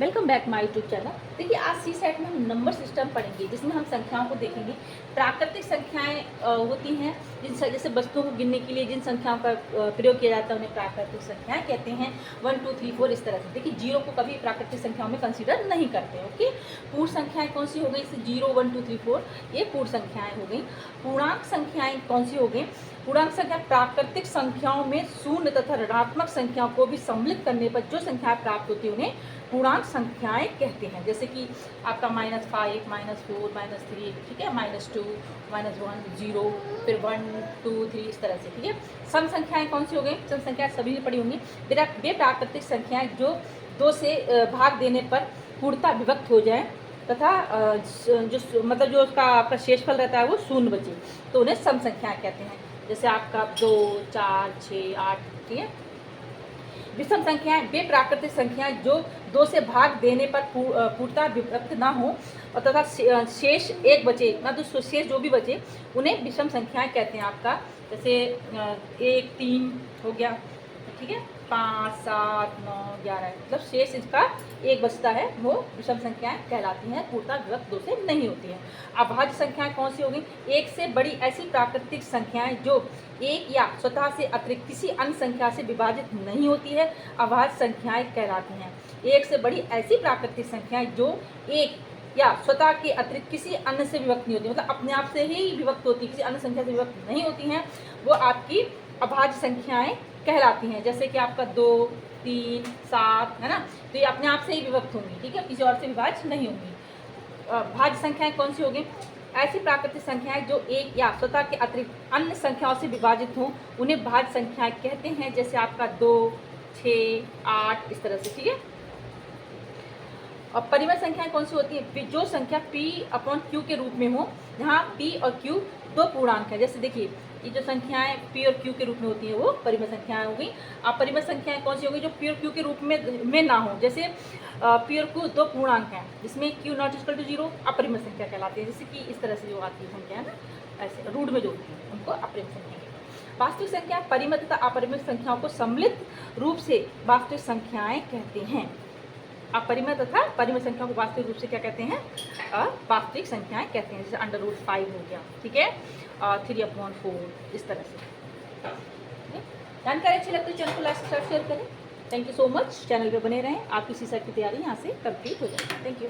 Welcome back my YouTube channel. देखिए आज सी set में हम नंबर सिस्टम पढ़ेंगे जिसमें हम संख्याओं को देखेंगे। प्राकृतिक संख्याएं होती हैं जैसे वस्तुओं को गिनने के लिए जिन संख्याओं का प्रयोग किया जाता है उन्हें प्राकृतिक संख्याएं कहते हैं। 1 2 3 4 इस तरह से। देखिए जीरो को कभी प्राकृतिक संख्याओं में कंसीडर नहीं करते। ओके, पूर्ण संख्याएं कौन सी हो गई? जैसे 0 1 2 3 4 ये पूर्ण संख्याएं हो गई। पूर्णांक संख्याएं कौन सी हो गई? पूर्णांक संख्या प्राकृतिक संख्याओं में शून्य तथा ऋणात्मक संख्याओं को भी सम्मिलित करने पर जो संख्याएं प्राप्त होती है उन्हें पूर्णांक संख्याएं कहते हैं। जैसे कि आपका -5 -4 -3, ठीक है, -2 -1 0 फिर 1 2 3 इस तरह से। ठीक है, सम संख्याएं कौन सी हो गई? सम संख्याएं सभी पड़ी होंगी। वे प्राकृतिक संख्याएं जो 2 से भाग देने पर पूर्णतः विभक्त हो जाए तथा जो मतलब जो उसका आपका शेषफल रहता है वो शून्य बचे तो उन्हें सम संख्याएं कहते हैं। जैसे आपका 2 4 6 8। ठीक है, विषम संख्याएं वे प्राकृतिक संख्याएं जो 2 से भाग देने पर पूर्णतः विभक्त ना हो और तथा शेष एक बचे ना, तो शेष जो भी बचे उन्हें विषम संख्याएं कहते हैं। आपका जैसे 1 3 हो गया, ठीक है, 5 7 9 11 मतलब शेष इसका एक बचता है वो विषम संख्याएं कहलाती हैं, पूर्णतः विभक्त 2 से नहीं होती हैं। अभाज्य संख्याएं कौन सी होगी? एक से बड़ी ऐसी प्राकृतिक संख्याएं जो एक या स्वतः से अतिरिक्त किसी अन्य संख्या से विभाजित नहीं होती है अभाज्य संख्याएं कहलाती हैं। एक से बड़ी ऐसी प्राकृतिक संख्याएं जो एक या स्वतः के अतिरिक्त किसी अन्य से विभक्त नहीं होती, मतलब अपने आप से ही विभक्त होती, किसी अन्य संख्या से विभक्त नहीं होती हैं, वो आपकी अभाज्य संख्याएं कहलाती हैं। जैसे कि आपका 2 3 7 है ना, तो ये अपने आप से ही विभक्त होंगी, ठीक है, किसी और से विभाज्य नहीं होंगी। भाज्य संख्याएं कौन सी होगी? ऐसी प्राकृतिक संख्याएं जो एक या स्वतः के अतिरिक्त अन्य संख्याओं से विभाजित हों उन्हें भाज्य संख्याएं कहते हैं। जैसे आपका 2 6 8 इस तरह से। ठीक है, और परिमेय संख्याएं कौन सी होती है? जो संख्या P/Q के रूप में हो, जहाँ P और Q दो पूर्णांक है। जैसे देखिए ये जो संख्याएं P और Q के रूप में होती है वो परिमेय संख्याएं हो गई। अब परिमेय संख्याएं कौन सी होगी? जो P और Q के रूप में ना हो। जैसे P और Q दो पूर्णांक हैं जिसमें Q ≠ 0 अपरिमेय संख्या कहलाती है। जैसे कि इस तरह से जो आती है संख्या है ना, ऐसे रूट में जो होती है उनको अपरिमेय संख्या कहते हैं। वास्तविक संख्या परिमेय तथा अपरिमेय संख्याओं को सम्मिलित रूप से वास्तविक संख्याएं कहते हैं। अपरिमेय तथा परिमेय संख्या को वास्तविक रूप से क्या कहते हैं? वास्तविक संख्याएं कहते हैं। जैसे √5 हो गया, ठीक है, 3/4 इस तरह से। जानकारी अच्छी लगती है चैनल को लाइक सब्सक्राइब शेयर करें। Thank you so much. Channel पे बने रहें, आपकी सी सेट की तैयारी यहाँ से कंप्लीट हो जाएगी। Thank you.